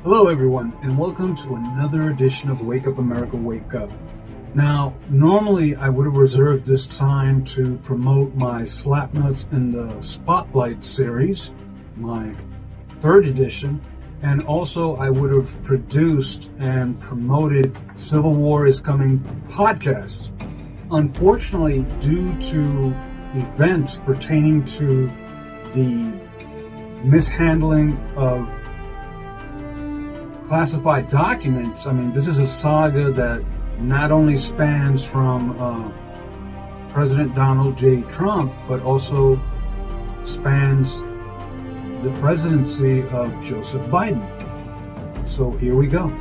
Hello everyone, and welcome to another edition of Wake Up America, Wake Up. Now, normally I would have reserved this time to promote my Slapnuts in the Spotlight series, my third edition, and also I would have produced and promoted Civil War is Coming podcast. Unfortunately, due to events pertaining to the mishandling of classified documents, this is a saga that not only spans from President Donald J. Trump, but also spans the presidency of Joseph Biden. So here we go.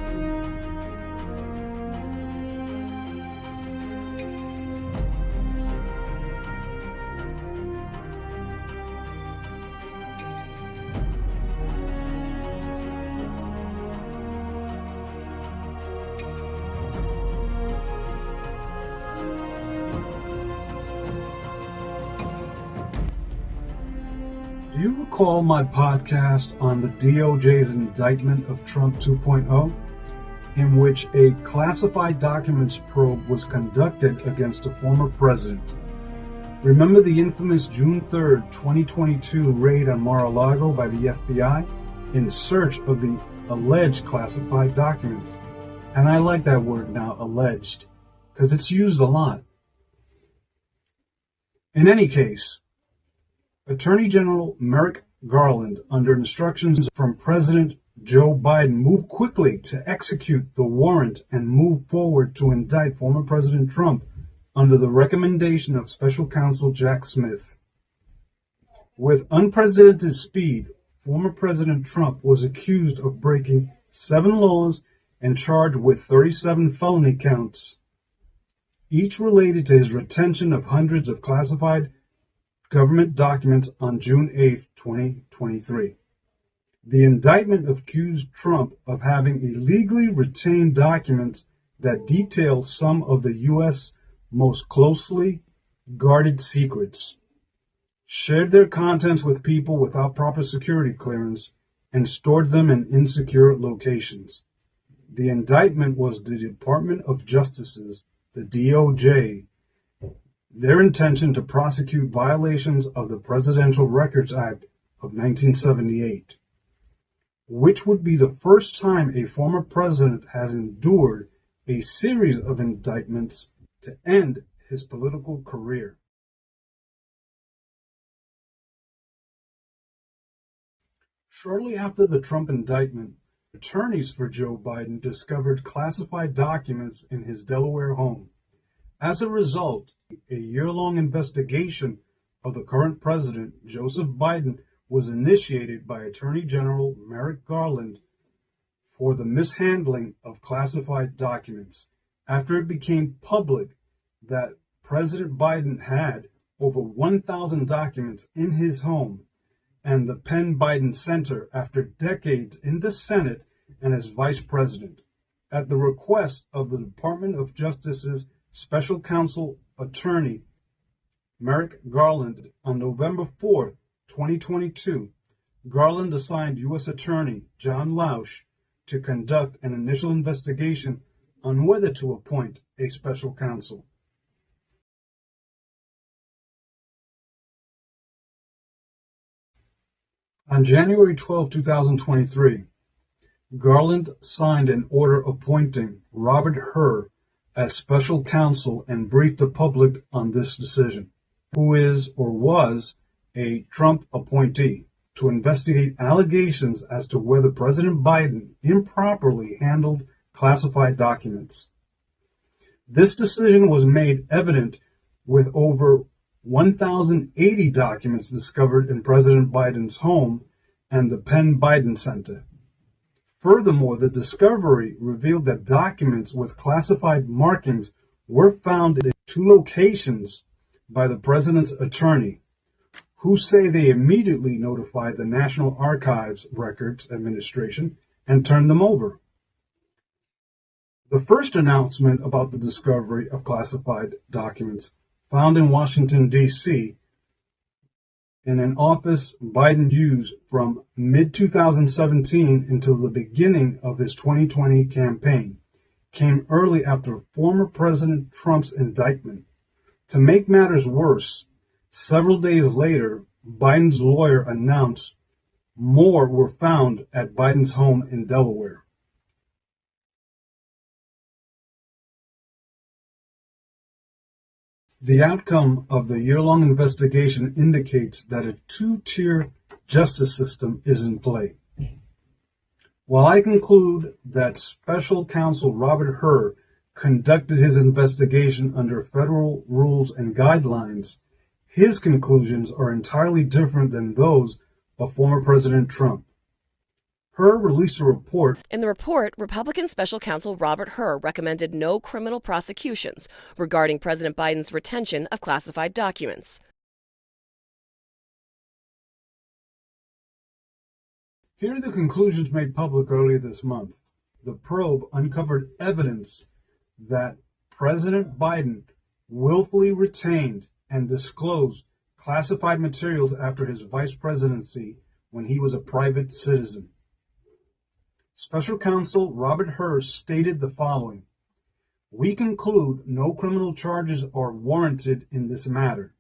Do you recall my podcast on the DOJ's indictment of Trump 2.0, in which a classified documents probe was conducted against a former president? Remember the infamous June 3rd, 2022 raid on Mar-a-Lago by the FBI in search of the alleged classified documents? And I like that word now, alleged, because it's used a lot. In any case, Attorney General Merrick Garland, under instructions from President Joe Biden, moved quickly to execute the warrant and move forward to indict former President Trump under the recommendation of Special Counsel Jack Smith. With unprecedented speed, former President Trump was accused of breaking 7 laws and charged with 37 felony counts, each related to his retention of hundreds of classified government documents on June 8, 2023. The indictment accused Trump of having illegally retained documents that detail some of the U.S. most closely guarded secrets, shared their contents with people without proper security clearance, and stored them in insecure locations. The indictment was the Department of Justice's, the DOJ, their intention to prosecute violations of the Presidential Records Act of 1978, which would be the first time a former president has endured a series of indictments to end his political career. Shortly after the Trump indictment, attorneys for Joe Biden discovered classified documents in his Delaware home. As a result, a year-long investigation of the current president, Joseph Biden, was initiated by Attorney General Merrick Garland for the mishandling of classified documents after it became public that President Biden had over 1,000 documents in his home, and the Penn Biden Center after decades in the Senate and as vice president, at the request of the Department of Justice's Special Counsel Attorney Merrick Garland. On November 4, 2022, Garland assigned U.S. Attorney John Lausch to conduct an initial investigation on whether to appoint a special counsel. On January 12, 2023, Garland signed an order appointing Robert Hur as special counsel and briefed the public on this decision, who is or was a Trump appointee, to investigate allegations as to whether President Biden improperly handled classified documents. This decision was made evident with over 1,080 documents discovered in President Biden's home and the Penn Biden Center. Furthermore, the discovery revealed that documents with classified markings were found in 2 locations by the president's attorney, who say they immediately notified the National Archives Records Administration and turned them over. The first announcement about the discovery of classified documents found in Washington, D.C., in an office Biden used from mid-2017 until the beginning of his 2020 campaign, came early after former President Trump's indictment. To make matters worse, several days later, Biden's lawyer announced more were found at Biden's home in Delaware. The outcome of the year-long investigation indicates that a two-tier justice system is in play. While I conclude that Special Counsel Robert Hur conducted his investigation under federal rules and guidelines, his conclusions are entirely different than those of former President Trump. Hur released a report. In the report, Republican Special Counsel Robert Hur recommended no criminal prosecutions regarding President Biden's retention of classified documents. Here are the conclusions made public earlier this month. The probe uncovered evidence that President Biden willfully retained and disclosed classified materials after his vice presidency when he was a private citizen. Special Counsel Robert Hur stated the following: "We conclude no criminal charges are warranted in this matter."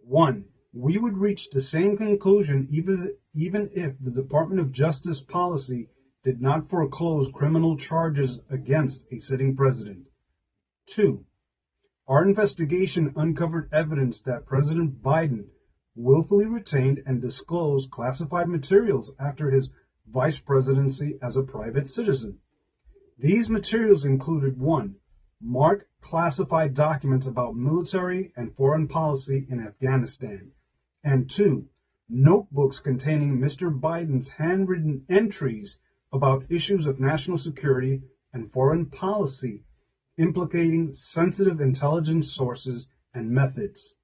1. We would reach the same conclusion even if the Department of Justice policy did not foreclose criminal charges against a sitting president. 2. Our investigation uncovered evidence that President Biden willfully retained and disclosed classified materials after his vice presidency as a private citizen. These materials included 1. Marked classified documents about military and foreign policy in Afghanistan, and 2. Notebooks containing Mr. Biden's handwritten entries about issues of national security and foreign policy implicating sensitive intelligence sources and methods.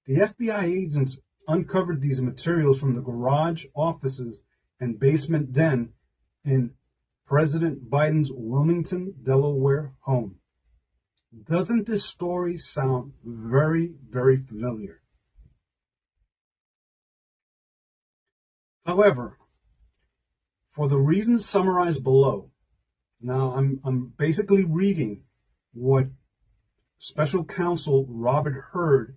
The FBI agents uncovered these materials from the garage, offices, and basement den in President Biden's Wilmington, Delaware home. Doesn't this story sound very, very familiar? However, for the reasons summarized below, now I'm basically reading what Special Counsel Robert Hur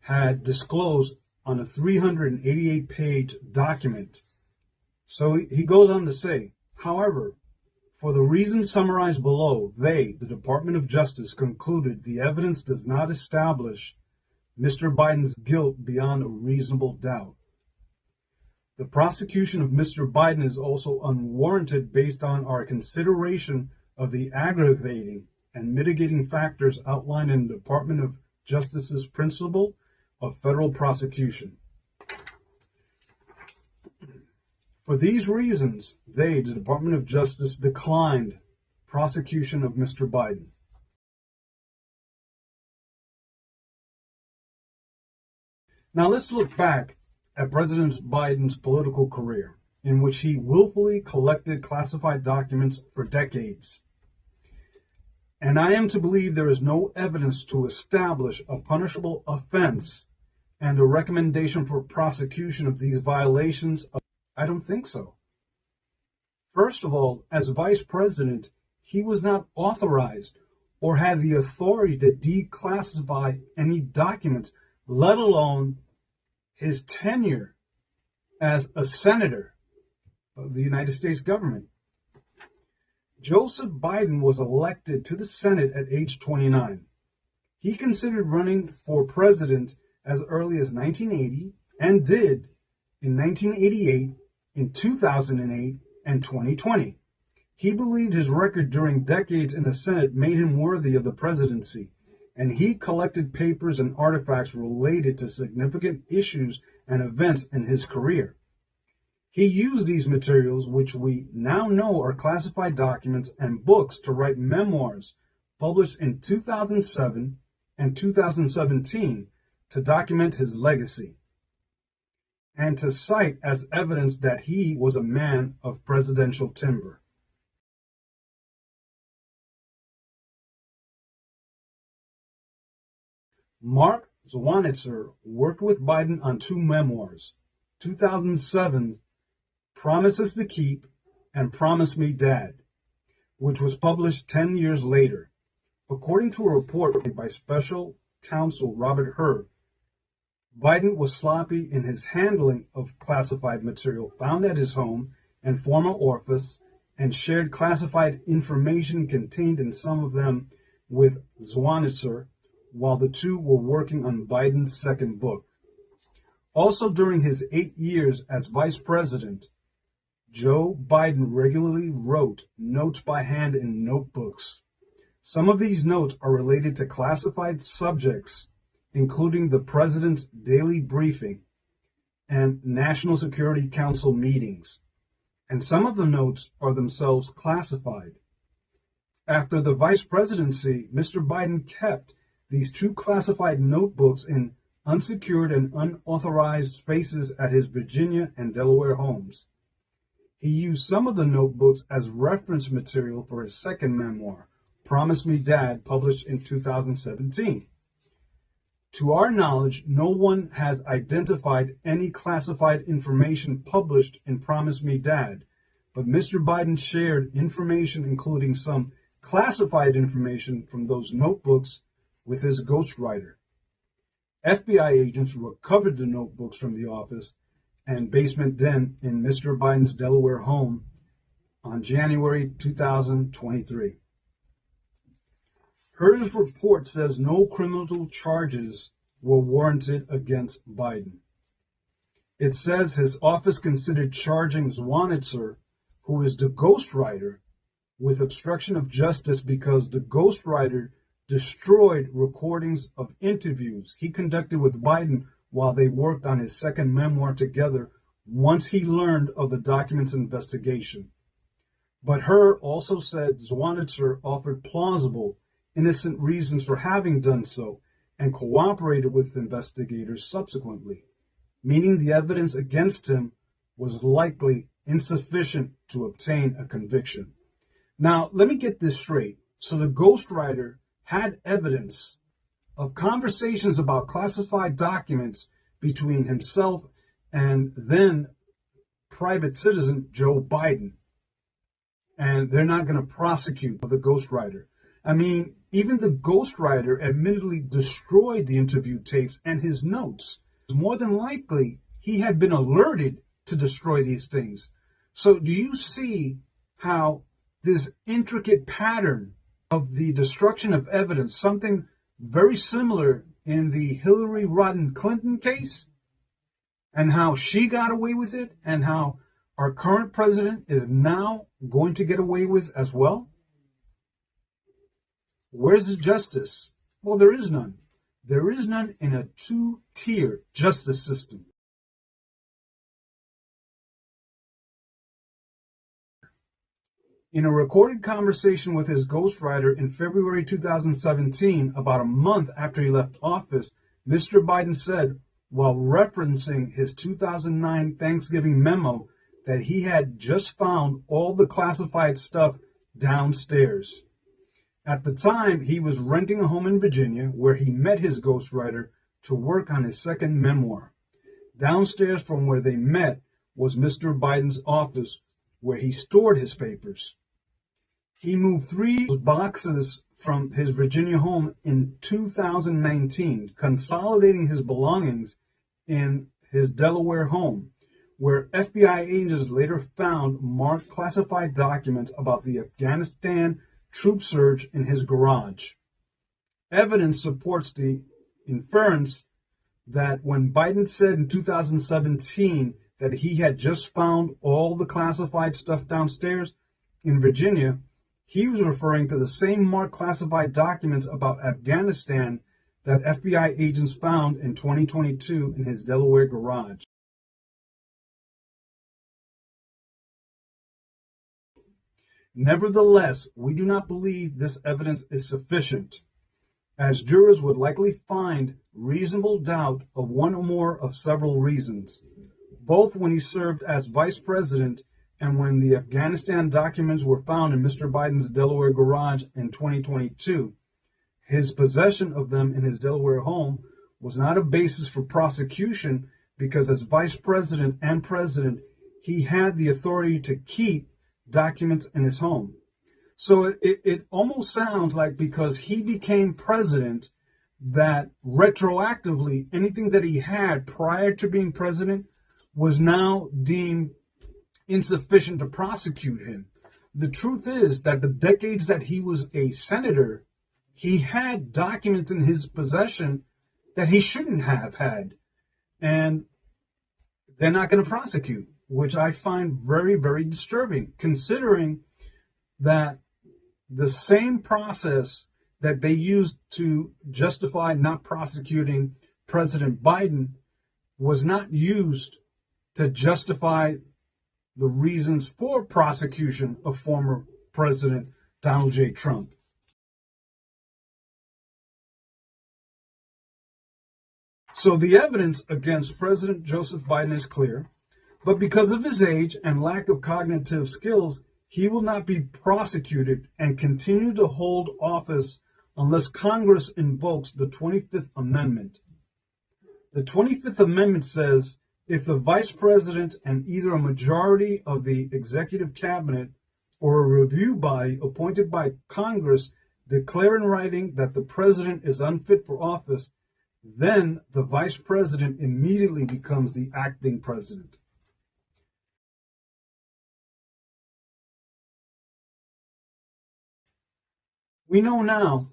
had disclosed on a 388-page document. So he goes on to say, however, for the reasons summarized below, the Department of Justice, concluded the evidence does not establish Mr. Biden's guilt beyond a reasonable doubt. The prosecution of Mr. Biden is also unwarranted based on our consideration of the aggravating and mitigating factors outlined in the Department of Justice's principle of federal prosecution. For these reasons, the Department of Justice, declined prosecution of Mr. Biden. Now let's look back at President Biden's political career, in which he willfully collected classified documents for decades. And I am to believe there is no evidence to establish a punishable offense and a recommendation for prosecution of these violations. I don't think so. First of all, as vice president, he was not authorized or had the authority to declassify any documents, let alone his tenure as a senator of the United States government. Joseph Biden was elected to the Senate at age 29. He considered running for president as early as 1980 and did in 1988, in 2008, and 2020. He believed his record during decades in the Senate made him worthy of the presidency, and he collected papers and artifacts related to significant issues and events in his career. He used these materials, which we now know are classified documents and books, to write memoirs published in 2007 and 2017 to document his legacy and to cite as evidence that he was a man of presidential timber. Mark Zwonitzer worked with Biden on two memoirs, 2007 Promises to Keep and Promise Me Dad, which was published 10 years later. According to a report made by special counsel Robert Hur, Biden was sloppy in his handling of classified material found at his home and former office and shared classified information contained in some of them with Zwonitzer while the two were working on Biden's second book. Also during his 8 years as vice president, Joe Biden regularly wrote notes by hand in notebooks. Some of these notes are related to classified subjects, including the president's daily briefing and National Security Council meetings, and some of the notes are themselves classified. After the vice presidency, Mr. Biden kept these two classified notebooks in unsecured and unauthorized spaces at his Virginia and Delaware homes. He used some of the notebooks as reference material for his second memoir, Promise Me Dad, published in 2017. To our knowledge, no one has identified any classified information published in Promise Me Dad, but Mr. Biden shared information including some classified information from those notebooks with his ghostwriter. FBI agents recovered the notebooks from the office and basement den in Mr. Biden's Delaware home on January 2023. Hur's report says no criminal charges were warranted against Biden. It says his office considered charging Zwonitzer, who is the ghostwriter, with obstruction of justice because the ghostwriter destroyed recordings of interviews he conducted with Biden while they worked on his second memoir together once he learned of the document's investigation. But Hur also said Zwonitzer offered plausible, innocent reasons for having done so and cooperated with investigators subsequently, meaning the evidence against him was likely insufficient to obtain a conviction. Now, let me get this straight. So the ghostwriter had evidence of conversations about classified documents between himself and then private citizen Joe Biden. And they're not going to prosecute the ghostwriter. I mean, even the ghostwriter admittedly destroyed the interview tapes and his notes. More than likely, he had been alerted to destroy these things. So do you see how this intricate pattern of the destruction of evidence, something very similar in the Hillary Rodham Clinton case, and how she got away with it, and how our current president is now going to get away with as well? Where's the justice? Well, there is none. There is none in a two-tier justice system. In a recorded conversation with his ghostwriter in February 2017, about a month after he left office, Mr. Biden said, while referencing his 2009 Thanksgiving memo, that he had just found all the classified stuff downstairs. At the time, he was renting a home in Virginia where he met his ghostwriter to work on his second memoir. Downstairs from where they met was Mr. Biden's office where he stored his papers. He moved 3 boxes from his Virginia home in 2019, consolidating his belongings in his Delaware home, where FBI agents later found marked classified documents about the Afghanistan troop surge in his garage. Evidence supports the inference that when Biden said in 2017 that he had just found all the classified stuff downstairs in Virginia, he was referring to the same marked classified documents about Afghanistan that FBI agents found in 2022 in his Delaware garage. Nevertheless, we do not believe this evidence is sufficient, as jurors would likely find reasonable doubt of one or more of several reasons, both when he served as vice president and when the Afghanistan documents were found in Mr. Biden's Delaware garage in 2022. his possession of them in his Delaware home was not a basis for prosecution because as vice president and president, he had the authority to keep documents in his home. So it almost sounds like because he became president that retroactively anything that he had prior to being president was now deemed insufficient to prosecute him. The truth is that the decades that he was a senator, he had documents in his possession that he shouldn't have had. And they're not going to prosecute, which I find very, very disturbing, considering that the same process that they used to justify not prosecuting President Biden was not used to justify the reasons for prosecution of former President Donald J. Trump. So the evidence against President Joseph Biden is clear, but because of his age and lack of cognitive skills, he will not be prosecuted and continue to hold office unless Congress invokes the 25th Amendment. The 25th Amendment says if the vice president and either a majority of the executive cabinet or a review body appointed by Congress declare in writing that the president is unfit for office, then the vice president immediately becomes the acting president. We know now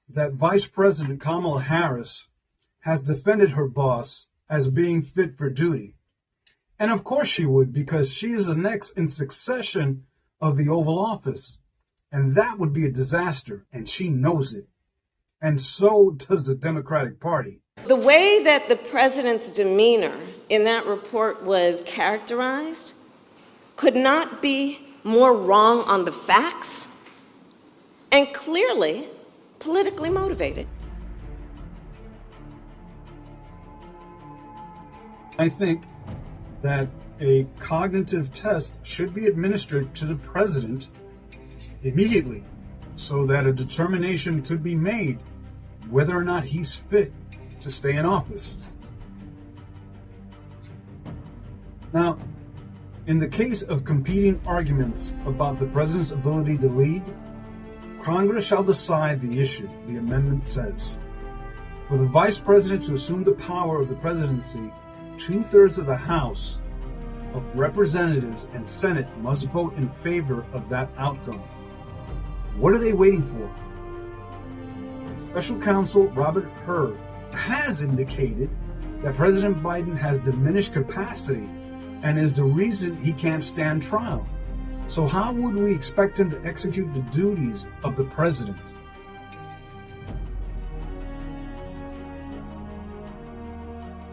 that Vice President Kamala Harris has defended her boss as being fit for duty. And of course she would, because she is the next in succession of the Oval Office. And that would be a disaster, and she knows it. And so does the Democratic Party. The way that the president's demeanor in that report was characterized could not be more wrong on the facts and clearly politically motivated. I think that a cognitive test should be administered to the president immediately so that a determination could be made whether or not he's fit to stay in office. Now, in the case of competing arguments about the president's ability to lead, Congress shall decide the issue, the amendment says. For the vice president to assume the power of the presidency, 2/3 of the House of Representatives and Senate must vote in favor of that outcome. What are they waiting for? Special Counsel Robert Hur has indicated that President Biden has diminished capacity and is the reason he can't stand trial. So how would we expect him to execute the duties of the president?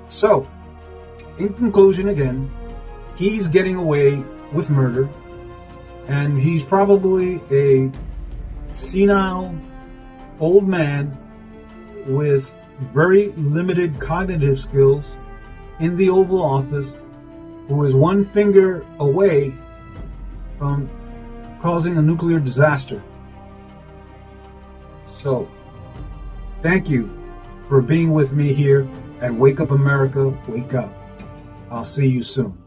So, in conclusion again, he's getting away with murder, and he's probably a senile old man with very limited cognitive skills in the Oval Office who is one finger away from causing a nuclear disaster. So, thank you for being with me here at Wake Up America, Wake Up. I'll see you soon.